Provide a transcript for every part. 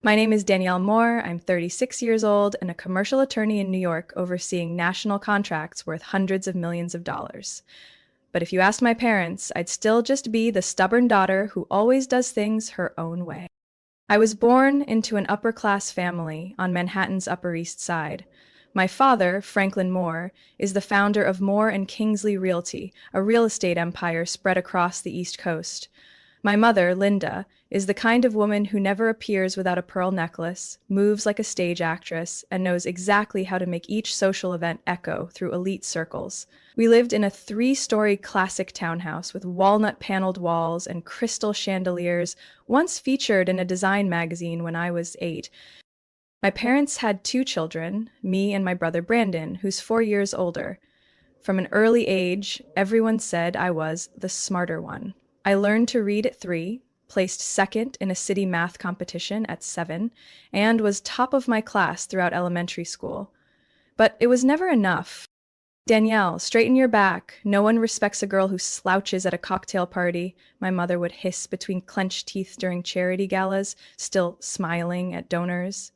My name is Danielle Moore. I'm 36 years old and a commercial attorney in New York overseeing national contracts worth hundreds of millions of dollars. But if you asked my parents, I'd still just be the stubborn daughter who always does things her own way. I was born into an upper-class family on Manhattan's Upper East Side. My father, Franklin Moore, is the founder of Moore and Kingsley Realty, a real estate empire spread across the East Coast. My mother, Linda, is the kind of woman who never appears without a pearl necklace, moves like a stage actress, and knows exactly how to make each social event echo through elite circles. We lived in a three-story classic townhouse with walnut-paneled walls and crystal chandeliers, once featured in a design magazine when I was 8. My parents had two children, me and my brother Brandon, who's 4 years older. From an early age, everyone said I was the smarter one. I learned to read at 3, placed second in a city math competition at 7, and was top of my class throughout elementary school. But it was never enough. Danielle, straighten your back. No one respects a girl who slouches at a cocktail party, my mother would hiss between clenched teeth during charity galas, still smiling at donors.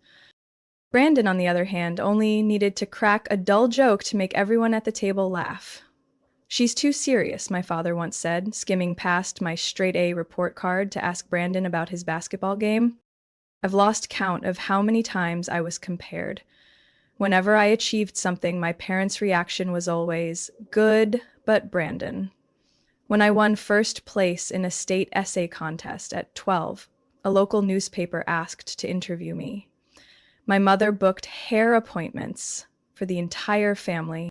Brandon, on the other hand, only needed to crack a dull joke to make everyone at the table laugh. She's too serious, my father once said, skimming past my straight-A report card to ask Brandon about his basketball game. I've lost count of how many times I was compared. Whenever I achieved something, my parents' reaction was always, "Good, but Brandon." When I won first place in a state essay contest at 12, a local newspaper asked to interview me. My mother booked hair appointments for the entire family.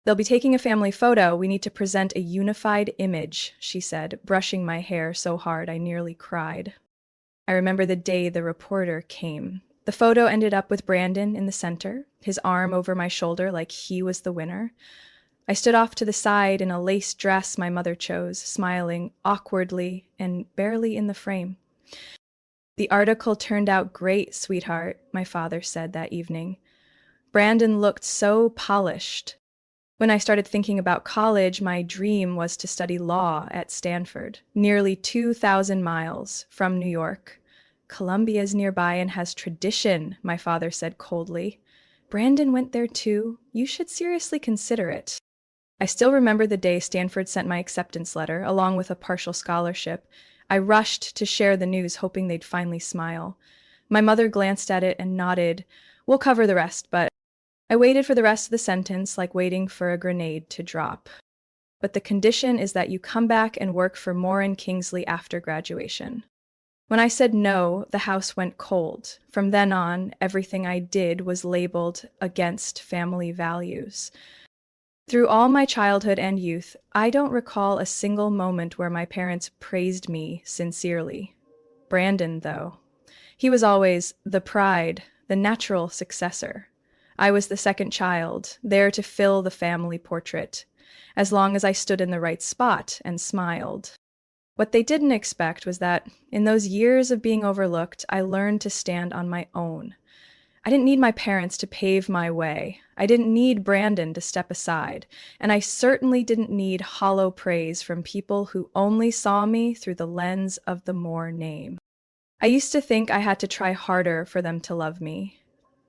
"They'll be taking a family photo. We need to present a unified image," she said, brushing my hair so hard I nearly cried. I remember the day the reporter came. The photo ended up with Brandon in the center, his arm over my shoulder like he was the winner. I stood off to the side in a lace dress my mother chose, smiling awkwardly and barely in the frame. "The article turned out great, sweetheart," my father said that evening. Brandon looked so polished. When I started thinking about college, my dream was to study law at Stanford, nearly 2,000 miles from New York. "Columbia's nearby and has tradition," my father said coldly. "Brandon went there too. You should seriously consider it." I still remember the day Stanford sent my acceptance letter, along with a partial scholarship. I rushed to share the news, hoping they'd finally smile. My mother glanced at it and nodded. "We'll cover the rest," but I waited for the rest of the sentence like waiting for a grenade to drop. "But the condition is that you come back and work for Moore and Kingsley after graduation." When I said no, the house went cold. From then on, everything I did was labeled against family values. Through all my childhood and youth, I don't recall a single moment where my parents praised me sincerely. Brandon, though. He was always the pride, the natural successor. I was the second child, there to fill the family portrait, as long as I stood in the right spot and smiled. What they didn't expect was that, in those years of being overlooked, I learned to stand on my own. I didn't need my parents to pave my way. I didn't need Brandon to step aside. And I certainly didn't need hollow praise from people who only saw me through the lens of the Moore name. I used to think I had to try harder for them to love me.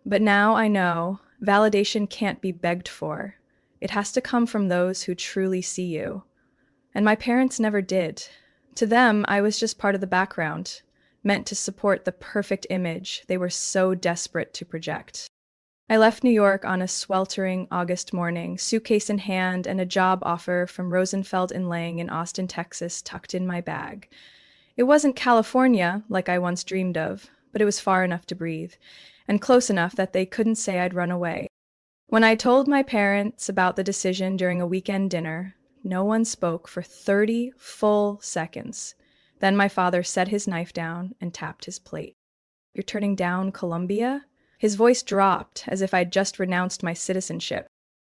But now I know validation can't be begged for. It has to come from those who truly see you. And my parents never did. To them, I was just part of the background, meant to support the perfect image they were so desperate to project. I left New York on a sweltering August morning, suitcase in hand and a job offer from Rosenfeld and Lang in Austin, Texas, tucked in my bag. It wasn't California, like I once dreamed of, but it was far enough to breathe, and close enough that they couldn't say I'd run away. When I told my parents about the decision during a weekend dinner, no one spoke for 30 full seconds. Then my father set his knife down and tapped his plate. "You're turning down Columbia?" His voice dropped, as if I'd just renounced my citizenship.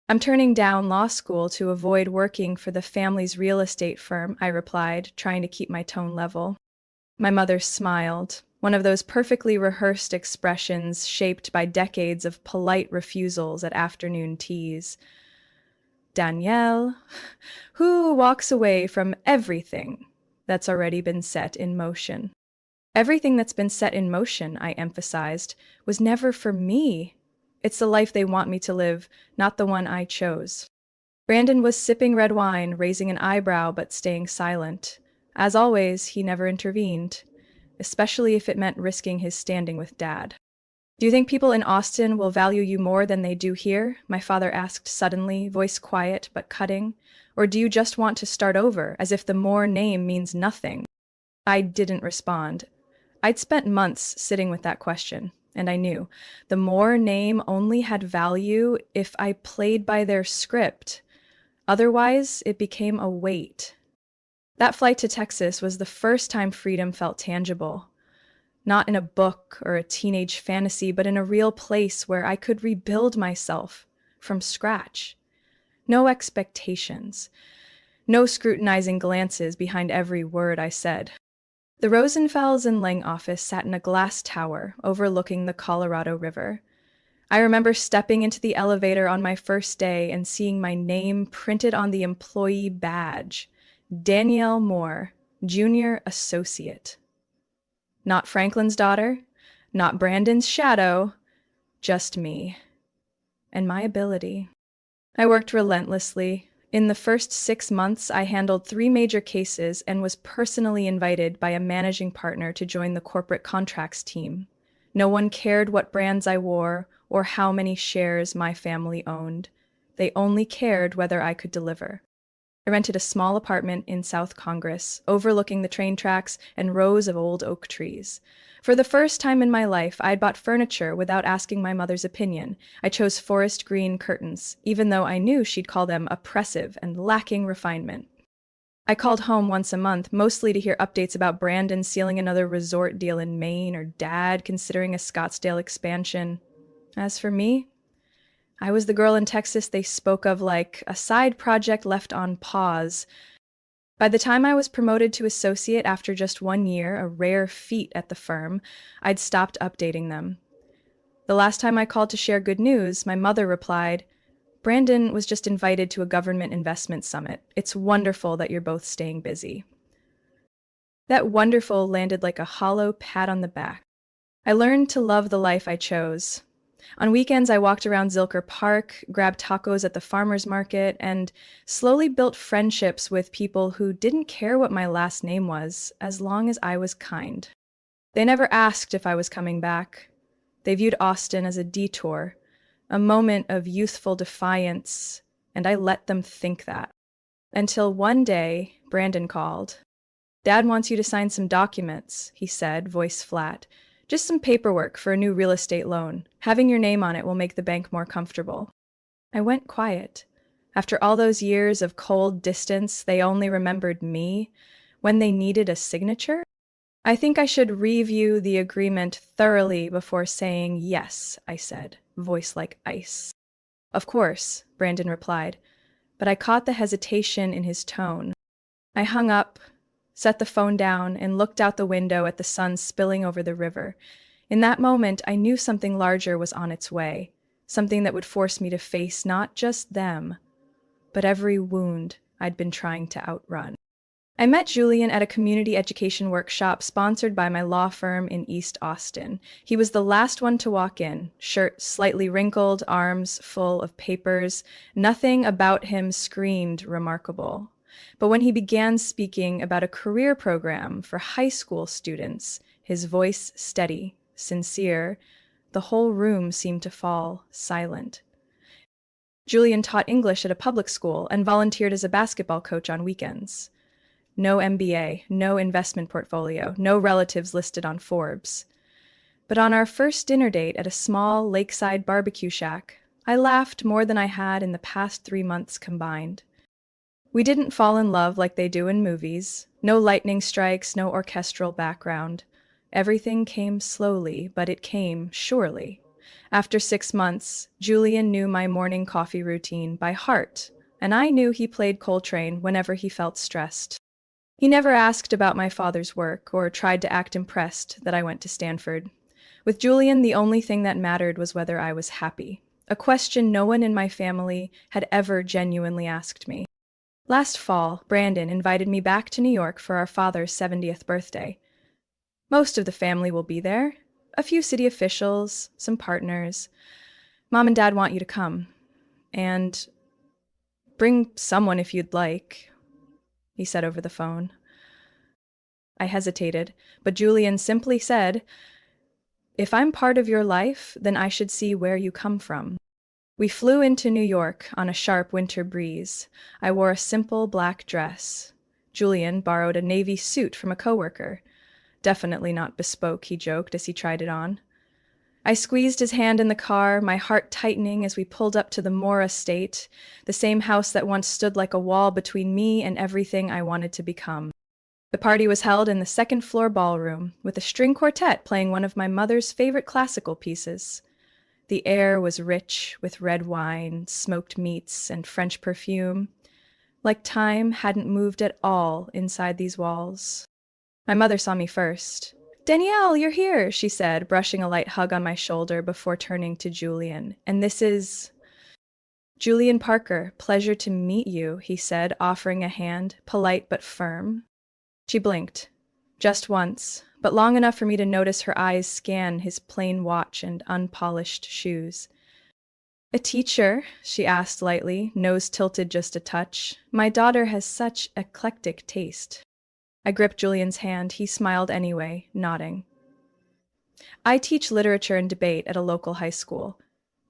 "I'm turning down law school to avoid working for the family's real estate firm," I replied, trying to keep my tone level. My mother smiled, one of those perfectly rehearsed expressions shaped by decades of polite refusals at afternoon teas. "Danielle, who walks away from everything that's already been set in motion?" Everything that's been set in motion, I emphasized, was never for me. It's the life they want me to live, not the one I chose. Brandon was sipping red wine, raising an eyebrow but staying silent. As always, he never intervened, especially if it meant risking his standing with Dad. Do you think people in Austin will value you more than they do here? My father asked suddenly, voice quiet but cutting. Or do you just want to start over, as if the Moore name means nothing? I didn't respond. I'd spent months sitting with that question, and I knew the Moore name only had value if I played by their script. Otherwise, it became a weight. That flight to Texas was the first time freedom felt tangible. Not in a book or a teenage fantasy, but in a real place where I could rebuild myself from scratch. No expectations. No scrutinizing glances behind every word I said. The Rosenfels and Lang office sat in a glass tower overlooking the Colorado River. I remember stepping into the elevator on my first day and seeing my name printed on the employee badge. Danielle Moore, Junior Associate. Not Franklin's daughter, not Brandon's shadow, just me. And my ability. I worked relentlessly. In the first 6 months, I handled 3 major cases and was personally invited by a managing partner to join the corporate contracts team. No one cared what brands I wore or how many shares my family owned. They only cared whether I could deliver. I rented a small apartment in South Congress, overlooking the train tracks and rows of old oak trees. For the first time in my life, I'd bought furniture without asking my mother's opinion. I chose forest green curtains, even though I knew she'd call them oppressive and lacking refinement. I called home once a month, mostly to hear updates about Brandon sealing another resort deal in Maine or Dad considering a Scottsdale expansion. As for me, I was the girl in Texas they spoke of like a side project left on pause. By the time I was promoted to associate after just 1 year, a rare feat at the firm, I'd stopped updating them. The last time I called to share good news, my mother replied, "Brandon was just invited to a government investment summit. It's wonderful that you're both staying busy." That wonderful landed like a hollow pat on the back. I learned to love the life I chose. On weekends, I walked around Zilker Park, grabbed tacos at the farmer's market, and slowly built friendships with people who didn't care what my last name was, as long as I was kind. They never asked if I was coming back. They viewed Austin as a detour, a moment of youthful defiance, and I let them think that. Until one day, Brandon called. "Dad wants you to sign some documents," he said, voice flat. "Just some paperwork for a new real estate loan. Having your name on it will make the bank more comfortable." I went quiet. After all those years of cold distance, they only remembered me when they needed a signature? "I think I should review the agreement thoroughly before saying yes," I said, voice like ice. "Of course," Brandon replied, but I caught the hesitation in his tone. I hung up, set the phone down, and looked out the window at the sun spilling over the river. In that moment, I knew something larger was on its way, something that would force me to face not just them, but every wound I'd been trying to outrun. I met Julian at a community education workshop sponsored by my law firm in East Austin. He was the last one to walk in, shirt slightly wrinkled, arms full of papers. Nothing about him screamed remarkable. But when he began speaking about a career program for high school students, his voice steady, sincere, the whole room seemed to fall silent. Julian taught English at a public school and volunteered as a basketball coach on weekends. No MBA, no investment portfolio, no relatives listed on Forbes. But on our first dinner date at a small lakeside barbecue shack, I laughed more than I had in the past 3 months combined. We didn't fall in love like they do in movies. No lightning strikes, no orchestral background. Everything came slowly, but it came surely. After 6 months, Julian knew my morning coffee routine by heart, and I knew he played Coltrane whenever he felt stressed. He never asked about my father's work or tried to act impressed that I went to Stanford. With Julian, the only thing that mattered was whether I was happy, a question no one in my family had ever genuinely asked me. Last fall, Brandon invited me back to New York for our father's 70th birthday. Most of the family will be there. A few city officials, some partners. Mom and Dad want you to come. And bring someone if you'd like, he said over the phone. I hesitated, but Julian simply said, "If I'm part of your life, then I should see where you come from." We flew into New York on a sharp winter breeze. I wore a simple black dress. Julian borrowed a navy suit from a coworker. Definitely not bespoke, he joked as he tried it on. I squeezed his hand in the car, my heart tightening as we pulled up to the Moore estate, the same house that once stood like a wall between me and everything I wanted to become. The party was held in the second-floor ballroom, with a string quartet playing one of my mother's favorite classical pieces. The air was rich with red wine, smoked meats, and French perfume. Like time hadn't moved at all inside these walls. My mother saw me first. "Danielle, you're here," she said, brushing a light hug on my shoulder before turning to Julian. "And this is—" "Julian Parker, pleasure to meet you," he said, offering a hand, polite but firm. She blinked. Just once, but long enough for me to notice her eyes scan his plain watch and unpolished shoes. "A teacher?" she asked lightly, nose tilted just a touch. "My daughter has such eclectic taste." I gripped Julian's hand. He smiled anyway, nodding. "I teach literature and debate at a local high school.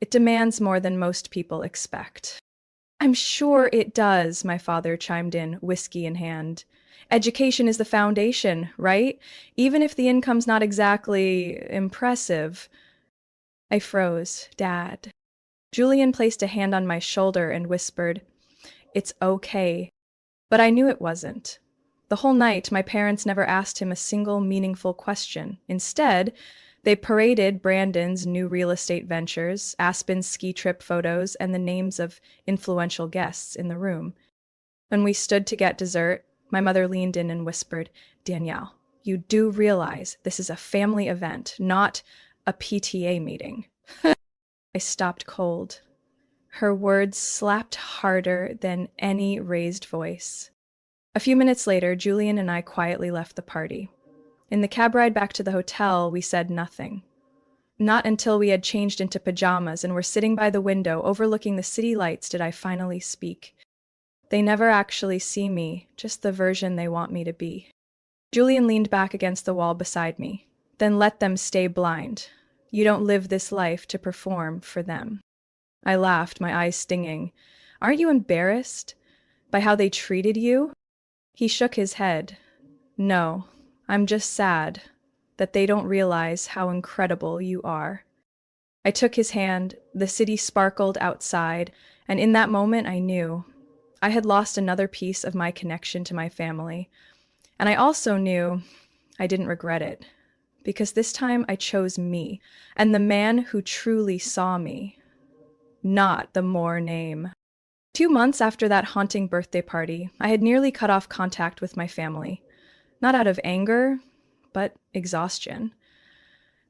It demands more than most people expect." "I'm sure it does," my father chimed in, whiskey in hand. "Education is the foundation, right? Even if the income's not exactly impressive." I froze. "Dad." Julian placed a hand on my shoulder and whispered, "It's okay." But I knew it wasn't. The whole night, my parents never asked him a single meaningful question. Instead, they paraded Brandon's new real estate ventures, Aspen's ski trip photos, and the names of influential guests in the room. When we stood to get dessert, my mother leaned in and whispered, "Danielle, you do realize this is a family event, not a PTA meeting." I stopped cold. Her words slapped harder than any raised voice. A few minutes later, Julian and I quietly left the party. In the cab ride back to the hotel, we said nothing. Not until we had changed into pajamas and were sitting by the window overlooking the city lights did I finally speak. They never actually see me, just the version they want me to be. Julian leaned back against the wall beside me. "Then let them stay blind. You don't live this life to perform for them." I laughed, my eyes stinging. "Aren't you embarrassed by how they treated you?" He shook his head. "No, I'm just sad that they don't realize how incredible you are." I took his hand, the city sparkled outside, and in that moment I knew I had lost another piece of my connection to my family. And I also knew I didn't regret it, because this time I chose me, and the man who truly saw me, not the Moore name. 2 months after that haunting birthday party, I had nearly cut off contact with my family. Not out of anger, but exhaustion.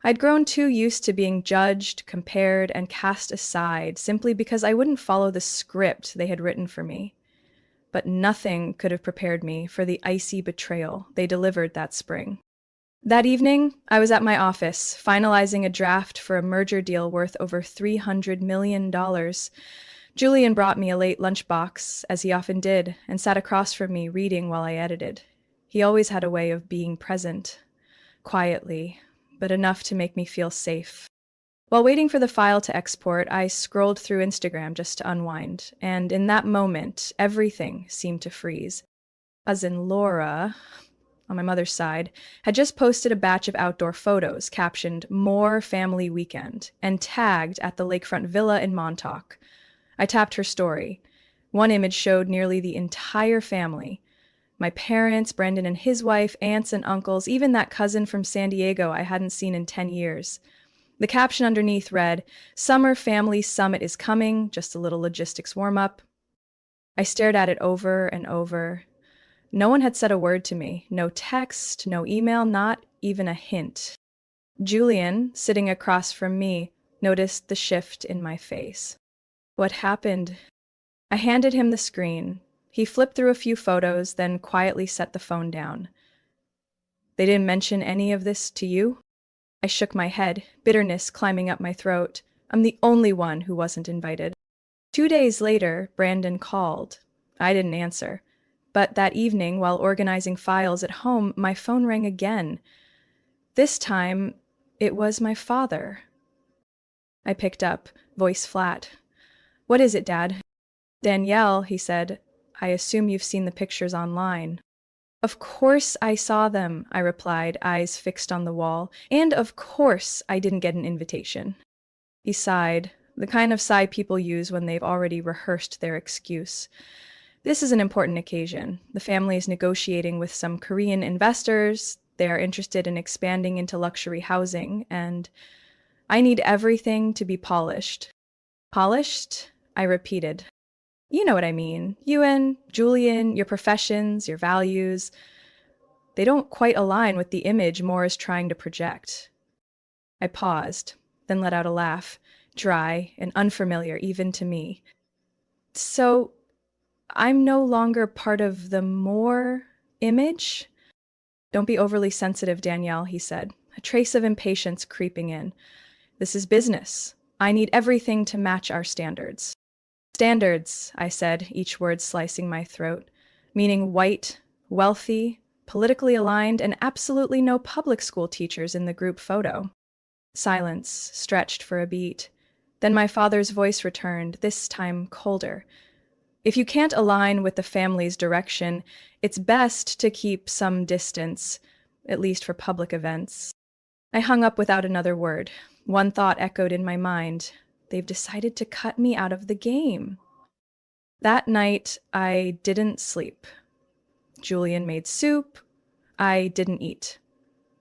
I'd grown too used to being judged, compared, and cast aside simply because I wouldn't follow the script they had written for me. But nothing could have prepared me for the icy betrayal they delivered that spring. That evening, I was at my office, finalizing a draft for a merger deal worth over $300 million. Julian brought me a late lunchbox, as he often did, and sat across from me reading while I edited. He always had a way of being present, quietly, but enough to make me feel safe. While waiting for the file to export, I scrolled through Instagram just to unwind, and in that moment, everything seemed to freeze. Cousin Laura, on my mother's side, had just posted a batch of outdoor photos captioned "More Family Weekend" and tagged at the lakefront villa in Montauk. I tapped her story. One image showed nearly the entire family. My parents, Brendan and his wife, aunts and uncles, even that cousin from San Diego I hadn't seen in 10 years. The caption underneath read, "Summer Family Summit is coming, just a little logistics warm-up." I stared at it over and over. No one had said a word to me. No text, no email, not even a hint. Julian, sitting across from me, noticed the shift in my face. "What happened?" I handed him the screen. He flipped through a few photos, then quietly set the phone down. They didn't mention any of this to you? I shook my head, bitterness climbing up my throat. I'm the only one who wasn't invited. 2 days later, Brandon called. I didn't answer. But that evening, while organizing files at home, my phone rang again. This time, it was my father. I picked up, voice flat. What is it, Dad? Danielle, he said, I assume you've seen the pictures online. Of course I saw them, I replied, eyes fixed on the wall. And of course I didn't get an invitation. He sighed, the kind of sigh people use when they've already rehearsed their excuse. This is an important occasion. The family is negotiating with some Korean investors. They are interested in expanding into luxury housing, and I need everything to be polished. Polished? I repeated. You know what I mean. You and Julian, your professions, your values. They don't quite align with the image Moore is trying to project. I paused, then let out a laugh, dry and unfamiliar even to me. So, I'm no longer part of the Moore image? Don't be overly sensitive, Danielle, he said, a trace of impatience creeping in. This is business. I need everything to match our standards. Standards, I said, each word slicing my throat, meaning white, wealthy, politically aligned, and absolutely no public school teachers in the group photo. Silence stretched for a beat. Then my father's voice returned, this time colder. If you can't align with the family's direction, it's best to keep some distance, at least for public events. I hung up without another word. One thought echoed in my mind. They've decided to cut me out of the game. That night, I didn't sleep. Julian made soup. I didn't eat.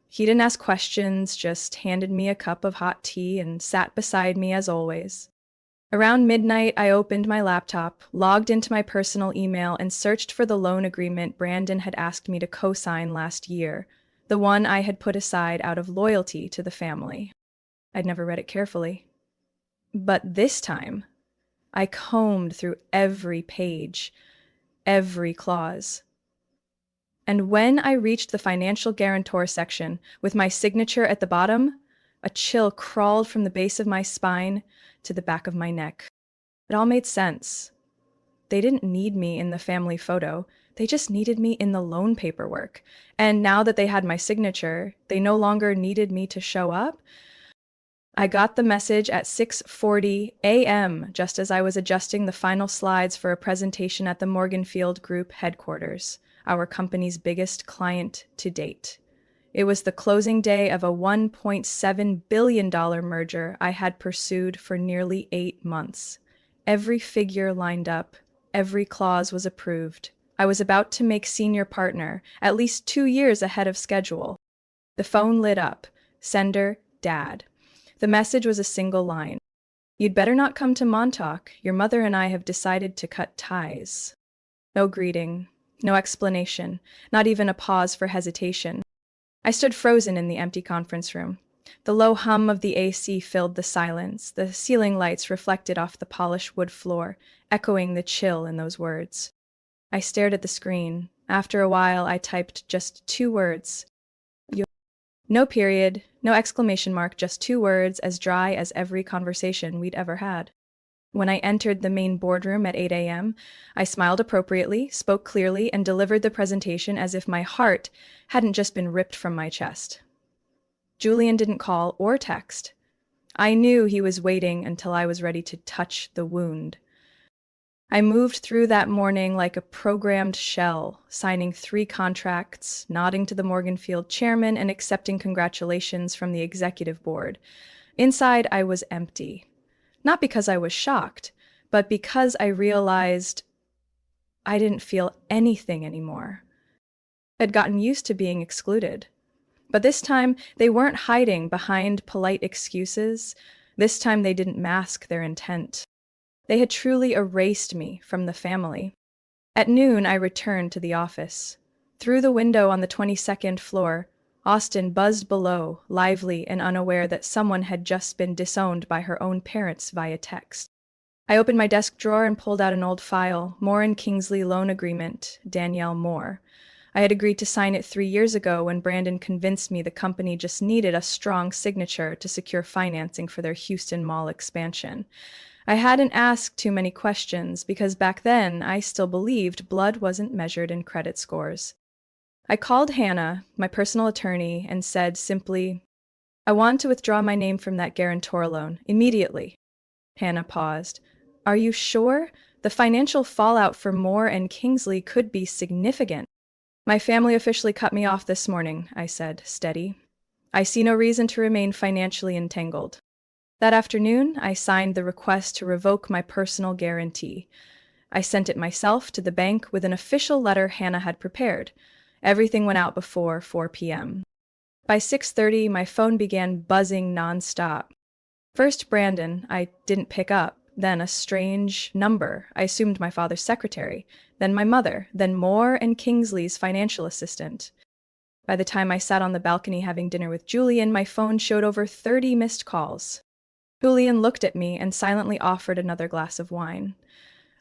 He didn't ask questions, just handed me a cup of hot tea and sat beside me as always. Around midnight, I opened my laptop, logged into my personal email, and searched for the loan agreement Brandon had asked me to co-sign last year, the one I had put aside out of loyalty to the family. I'd never read it carefully. But this time, I combed through every page, every clause. And when I reached the financial guarantor section, with my signature at the bottom, a chill crawled from the base of my spine to the back of my neck. It all made sense. They didn't need me in the family photo. They just needed me in the loan paperwork. And now that they had my signature, they no longer needed me to show up. I got the message at 6:40 a.m., just as I was adjusting the final slides for a presentation at the Morganfield Group headquarters, our company's biggest client to date. It was the closing day of a $1.7 billion merger I had pursued for nearly 8 months. Every figure lined up, every clause was approved. I was about to make senior partner, at least 2 years ahead of schedule. The phone lit up. Sender, Dad. The message was a single line. You'd better not come to Montauk. Your mother and I have decided to cut ties. No greeting, no explanation, not even a pause for hesitation. I stood frozen in the empty conference room. The low hum of the AC filled the silence. The ceiling lights reflected off the polished wood floor, echoing the chill in those words. I stared at the screen. After a while, I typed just 2 words. No period, no exclamation mark, just 2 words as dry as every conversation we'd ever had. When I entered the main boardroom at 8 a.m., I smiled appropriately, spoke clearly, and delivered the presentation as if my heart hadn't just been ripped from my chest. Julian didn't call or text. I knew he was waiting until I was ready to touch the wound. I moved through that morning like a programmed shell, signing 3 contracts, nodding to the Morganfield chairman, and accepting congratulations from the executive board. Inside, I was empty. Not because I was shocked, but because I realized I didn't feel anything anymore. I'd gotten used to being excluded. But this time, they weren't hiding behind polite excuses. This time, they didn't mask their intent. They had truly erased me from the family. At noon, I returned to the office. Through the window on the 22nd floor, Austin buzzed below, lively and unaware that someone had just been disowned by her own parents via text. I opened my desk drawer and pulled out an old file, Moore and Kingsley Loan Agreement, Danielle Moore. I had agreed to sign it 3 years ago when Brandon convinced me the company just needed a strong signature to secure financing for their Houston Mall expansion. I hadn't asked too many questions because back then I still believed blood wasn't measured in credit scores. I called Hannah, my personal attorney, and said simply, "I want to withdraw my name from that guarantor loan immediately." Hannah paused. "Are you sure? The financial fallout for Moore and Kingsley could be significant." "My family officially cut me off this morning," I said, steady. "I see no reason to remain financially entangled." That afternoon, I signed the request to revoke my personal guarantee. I sent it myself to the bank with an official letter Hannah had prepared. Everything went out before 4 p.m. By 6:30, my phone began buzzing nonstop. First Brandon, I didn't pick up, then a strange number, I assumed my father's secretary, then my mother, then Moore and Kingsley's financial assistant. By the time I sat on the balcony having dinner with Julian, my phone showed over 30 missed calls. Julian looked at me and silently offered another glass of wine.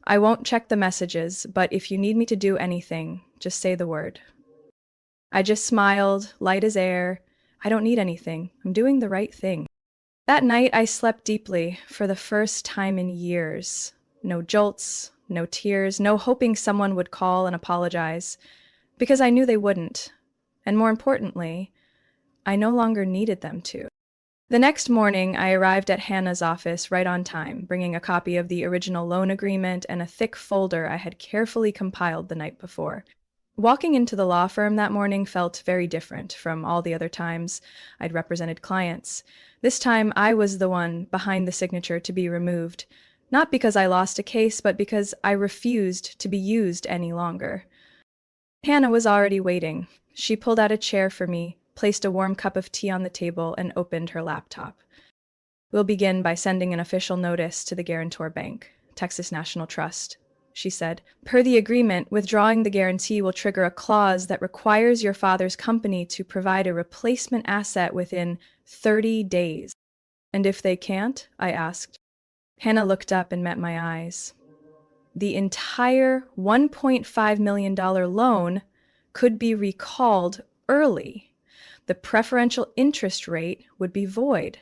"I won't check the messages, but if you need me to do anything, just say the word." I just smiled, light as air. I don't need anything. I'm doing the right thing. That night, I slept deeply for the first time in years. No jolts, no tears, no hoping someone would call and apologize, because I knew they wouldn't. And more importantly, I no longer needed them to. The next morning, I arrived at Hannah's office right on time, bringing a copy of the original loan agreement and a thick folder I had carefully compiled the night before. Walking into the law firm that morning felt very different from all the other times I'd represented clients. This time, I was the one behind the signature to be removed, not because I lost a case, but because I refused to be used any longer. Hannah was already waiting. She pulled out a chair for me, placed a warm cup of tea on the table, and opened her laptop. "We'll begin by sending an official notice to the guarantor bank, Texas National Trust," she said. "Per the agreement, withdrawing the guarantee will trigger a clause that requires your father's company to provide a replacement asset within 30 days. "And if they can't?" I asked. Hannah looked up and met my eyes. "The entire $1.5 million loan could be recalled early. The preferential interest rate would be void.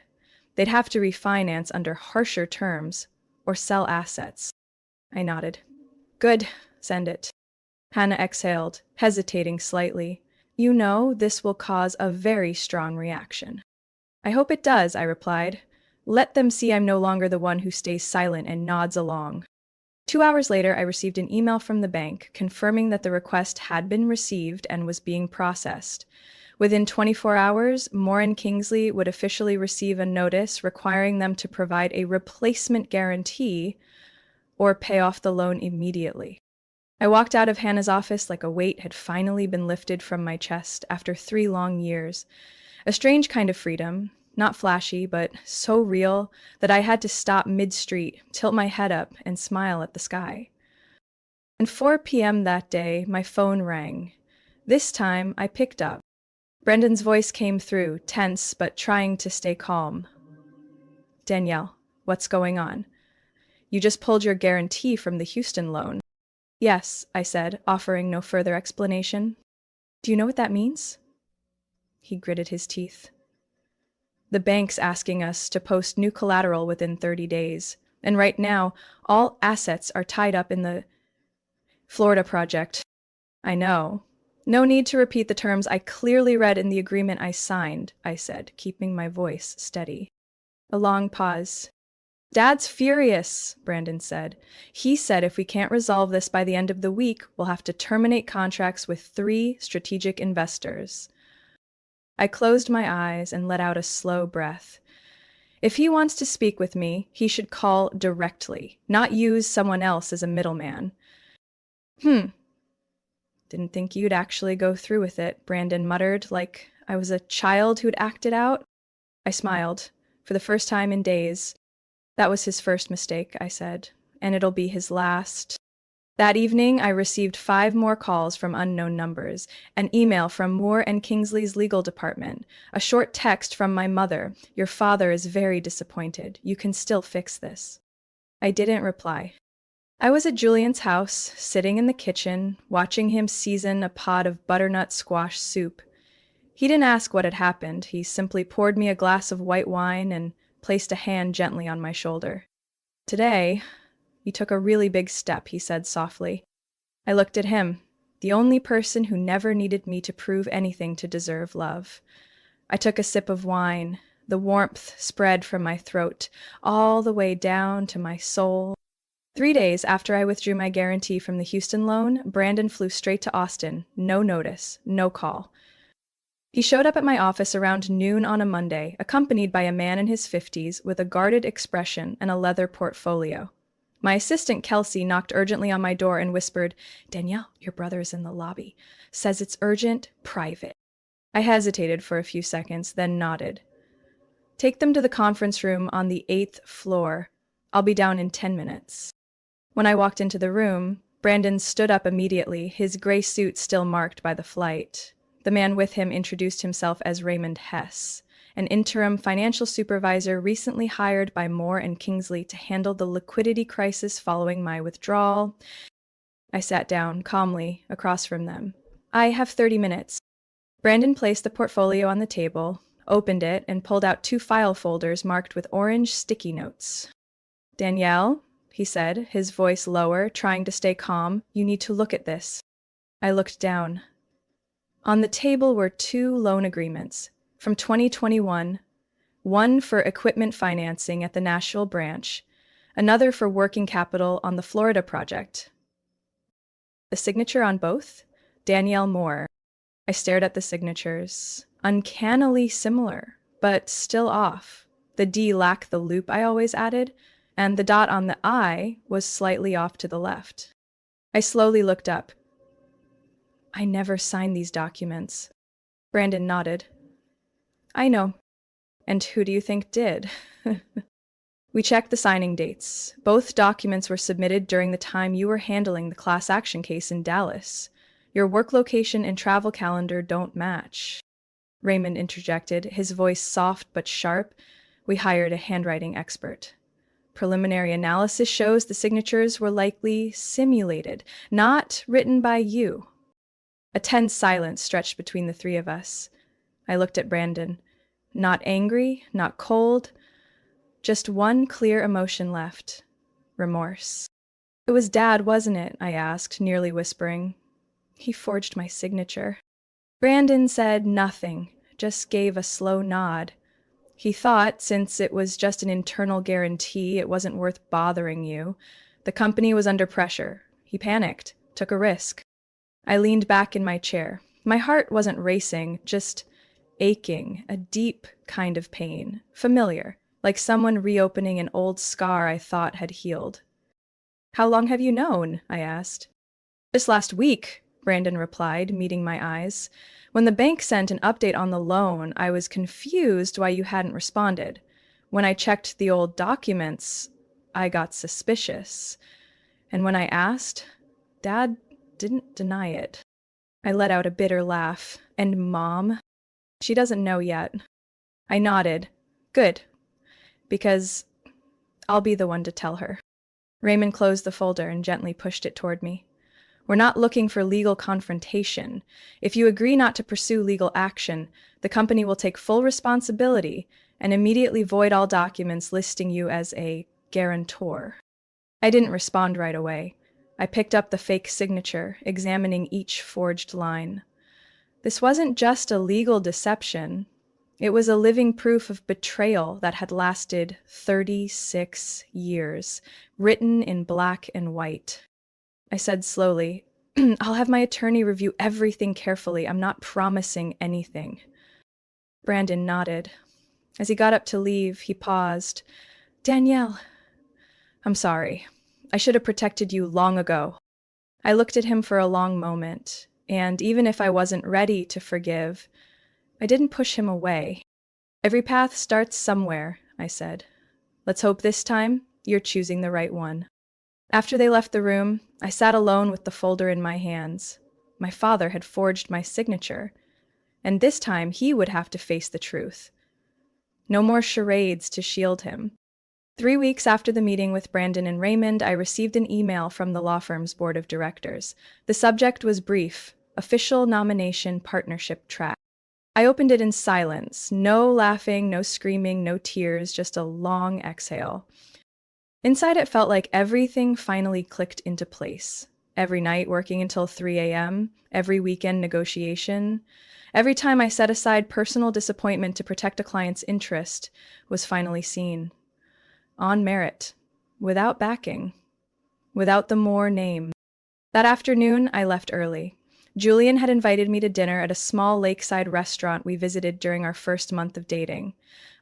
They'd have to refinance under harsher terms or sell assets." I nodded. "Good, send it." Hannah exhaled, hesitating slightly. "You know, this will cause a very strong reaction." "I hope it does," I replied. "Let them see I'm no longer the one who stays silent and nods along." 2 hours later, I received an email from the bank confirming that the request had been received and was being processed. Within 24 hours, Moore and Kingsley would officially receive a notice requiring them to provide a replacement guarantee or pay off the loan immediately. I walked out of Hannah's office like a weight had finally been lifted from my chest after 3 long years. A strange kind of freedom, not flashy, but so real that I had to stop mid-street, tilt my head up, and smile at the sky. And 4 p.m. that day, my phone rang. This time, I picked up. Brendan's voice came through, tense but trying to stay calm. "Danielle, what's going on? You just pulled your guarantee from the Houston loan." "Yes," I said, offering no further explanation. "Do you know what that means?" He gritted his teeth. "The bank's asking us to post new collateral within 30 days. And right now, all assets are tied up in the Florida project." "I know. No need to repeat the terms I clearly read in the agreement I signed," I said, keeping my voice steady. A long pause. "Dad's furious," Brandon said. "He said if we can't resolve this by the end of the week, we'll have to terminate contracts with 3 strategic investors." I closed my eyes and let out a slow breath. If he wants to speak with me, he should call directly, not use someone else as a middleman. "Didn't think you'd actually go through with it," Brandon muttered, like I was a child who'd acted out. I smiled, for the first time in days. "That was his first mistake," I said, "and it'll be his last." That evening, I received 5 more calls from unknown numbers, an email from Moore and Kingsley's legal department, a short text from my mother, "Your father is very disappointed. You can still fix this." I didn't reply. I was at Julian's house, sitting in the kitchen, watching him season a pot of butternut squash soup. He didn't ask what had happened. He simply poured me a glass of white wine and placed a hand gently on my shoulder. Today, you took a really big step, he said softly. I looked at him, the only person who never needed me to prove anything to deserve love. I took a sip of wine. The warmth spread from my throat, all the way down to my soul. 3 days after I withdrew my guarantee from the Houston loan, Brandon flew straight to Austin, no notice, no call. He showed up at my office around noon on a Monday, accompanied by a man in his 50s with a guarded expression and a leather portfolio. My assistant, Kelsey, knocked urgently on my door and whispered, "Danielle, your brother is in the lobby. Says it's urgent, private." I hesitated for a few seconds, then nodded. "Take them to the conference room on the 8th floor. I'll be down in 10 minutes. When I walked into the room, Brandon stood up immediately, his gray suit still marked by the flight. The man with him introduced himself as Raymond Hess, an interim financial supervisor recently hired by Moore and Kingsley to handle the liquidity crisis following my withdrawal. I sat down calmly across from them. "I have 30 minutes. Brandon placed the portfolio on the table, opened it, and pulled out 2 file folders marked with orange sticky notes. "Danielle," he said, his voice lower, trying to stay calm, "you need to look at this." I looked down. On the table were 2 loan agreements from 2021, one for equipment financing at the Nashville branch, another for working capital on the Florida project. The signature on both? Danielle Moore. I stared at the signatures. Uncannily similar, but still off. The D lacked the loop I always added, and the dot on the I was slightly off to the left. I slowly looked up. "I never signed these documents." Brandon nodded. "I know. And who do you think did?" We checked the signing dates. Both documents were submitted during the time you were handling the class action case in Dallas. Your work location and travel calendar don't match. Raymond interjected, his voice soft but sharp. "We hired a handwriting expert. Preliminary analysis shows the signatures were likely simulated, not written by you." A tense silence stretched between the 3 of us. I looked at Brandon. Not angry, not cold, just one clear emotion left. Remorse. "It was Dad, wasn't it?" I asked, nearly whispering. "He forged my signature." Brandon said nothing, just gave a slow nod. He thought, since it was just an internal guarantee, it wasn't worth bothering you. The company was under pressure. He panicked, took a risk. I leaned back in my chair. My heart wasn't racing, just aching, a deep kind of pain, familiar, like someone reopening an old scar I thought had healed. "How long have you known?" I asked. "Just last week," Brandon replied, meeting my eyes. "When the bank sent an update on the loan, I was confused why you hadn't responded. When I checked the old documents, I got suspicious. And when I asked, Dad didn't deny it." I let out a bitter laugh. "And Mom?" "She doesn't know yet." I nodded. "Good. Because I'll be the one to tell her." Raymond closed the folder and gently pushed it toward me. "We're not looking for legal confrontation. If you agree not to pursue legal action, the company will take full responsibility and immediately void all documents listing you as a guarantor." I didn't respond right away. I picked up the fake signature, examining each forged line. This wasn't just a legal deception. It was a living proof of betrayal that had lasted 36 years, written in black and white. I said slowly, "I'll have my attorney review everything carefully. I'm not promising anything." Brandon nodded. As he got up to leave, he paused. "Danielle, I'm sorry. I should have protected you long ago." I looked at him for a long moment, and even if I wasn't ready to forgive, I didn't push him away. "Every path starts somewhere," I said. "Let's hope this time you're choosing the right one." After they left the room, I sat alone with the folder in my hands. My father had forged my signature, and this time he would have to face the truth. No more charades to shield him. 3 weeks after the meeting with Brandon and Raymond, I received an email from the law firm's board of directors. The subject was brief: official nomination partnership track. I opened it in silence. No laughing, no screaming, no tears, just a long exhale. Inside, it felt like everything finally clicked into place. Every night working until 3 a.m., every weekend negotiation, every time I set aside personal disappointment to protect a client's interest was finally seen. On merit, without backing, without the more name. That afternoon, I left early. Julian had invited me to dinner at a small lakeside restaurant we visited during our first month of dating.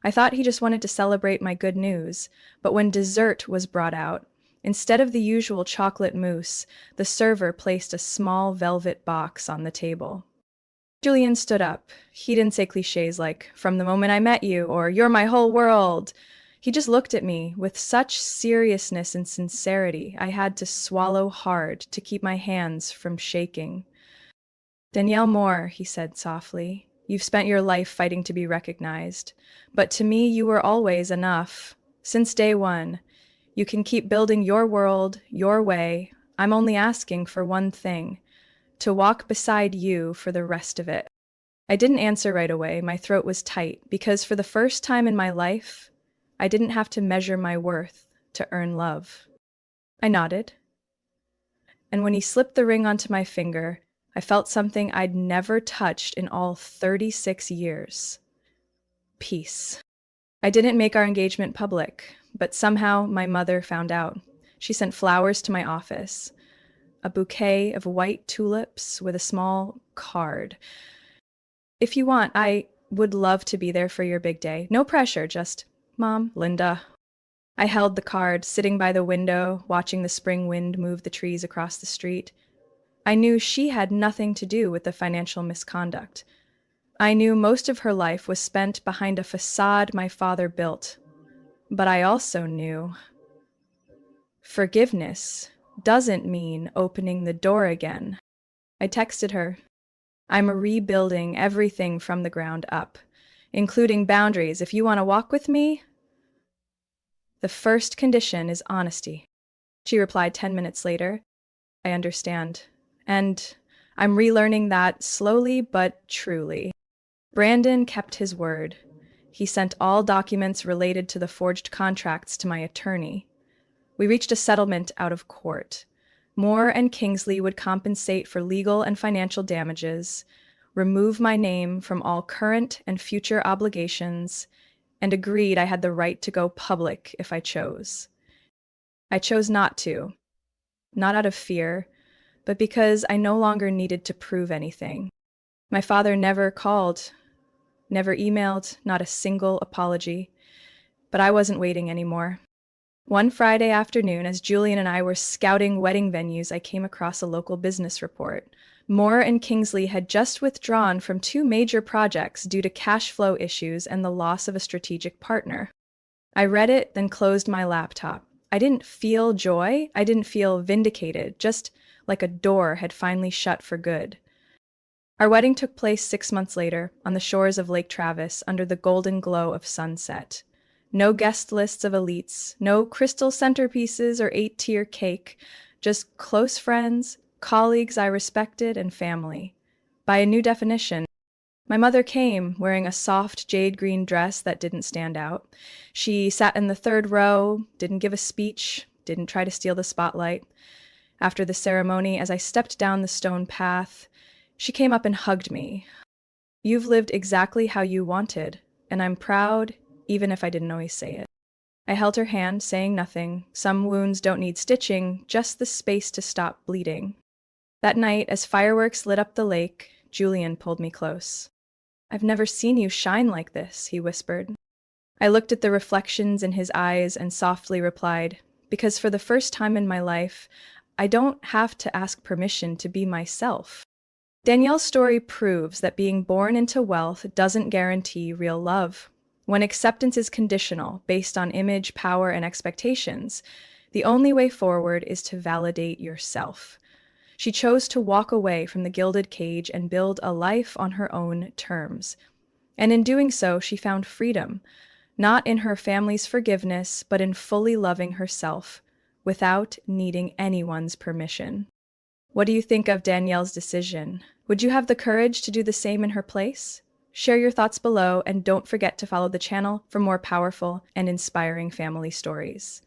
I thought he just wanted to celebrate my good news, but when dessert was brought out, instead of the usual chocolate mousse, the server placed a small velvet box on the table. Julian stood up. He didn't say cliches like, "From the moment I met you," or "You're my whole world." He just looked at me with such seriousness and sincerity, I had to swallow hard to keep my hands from shaking. "Danielle Moore," he said softly, "you've spent your life fighting to be recognized, but to me you were always enough. Since day one, you can keep building your world, your way. I'm only asking for one thing: to walk beside you for the rest of it." I didn't answer right away. My throat was tight, because for the first time in my life, I didn't have to measure my worth to earn love. I nodded, and when he slipped the ring onto my finger, I felt something I'd never touched in all 36 years. Peace. I didn't make our engagement public, but somehow my mother found out. She sent flowers to my office, a bouquet of white tulips with a small card. "If you want, I would love to be there for your big day. No pressure, just Mom, Linda." I held the card, sitting by the window, watching the spring wind move the trees across the street. I knew she had nothing to do with the financial misconduct. I knew most of her life was spent behind a facade my father built. But I also knew forgiveness doesn't mean opening the door again. I texted her, "I'm rebuilding everything from the ground up, including boundaries. If you want to walk with me, the first condition is honesty." She replied 10 minutes later, "I understand. And I'm relearning that slowly but truly." Brandon kept his word. He sent all documents related to the forged contracts to my attorney. We reached a settlement out of court. Moore and Kingsley would compensate for legal and financial damages, remove my name from all current and future obligations, and agreed I had the right to go public if I chose. I chose not to, not out of fear, but because I no longer needed to prove anything. My father never called, never emailed, not a single apology, but I wasn't waiting anymore. One Friday afternoon, as Julian and I were scouting wedding venues, I came across a local business report. Moore and Kingsley had just withdrawn from 2 major projects due to cash flow issues and the loss of a strategic partner. I read it, then closed my laptop. I didn't feel joy. I didn't feel vindicated, just like a door had finally shut for good. Our wedding took place 6 months later on the shores of Lake Travis under the golden glow of sunset. No guest lists of elites, no crystal centerpieces or 8-tier cake, just close friends, colleagues I respected, and family. By a new definition, my mother came wearing a soft jade green dress that didn't stand out. She sat in the 3rd row, didn't give a speech, didn't try to steal the spotlight. After the ceremony, as I stepped down the stone path, she came up and hugged me. "You've lived exactly how you wanted, and I'm proud, even if I didn't always say it." I held her hand, saying nothing. Some wounds don't need stitching, just the space to stop bleeding. That night, as fireworks lit up the lake, Julian pulled me close. "I've never seen you shine like this," he whispered. I looked at the reflections in his eyes and softly replied, "Because for the first time in my life, I don't have to ask permission to be myself." Danielle's story proves that being born into wealth doesn't guarantee real love. When acceptance is conditional, based on image, power, and expectations, the only way forward is to validate yourself. She chose to walk away from the gilded cage and build a life on her own terms. And in doing so, she found freedom, not in her family's forgiveness, but in fully loving herself, without needing anyone's permission. What do you think of Danielle's decision? Would you have the courage to do the same in her place? Share your thoughts below and don't forget to follow the channel for more powerful and inspiring family stories.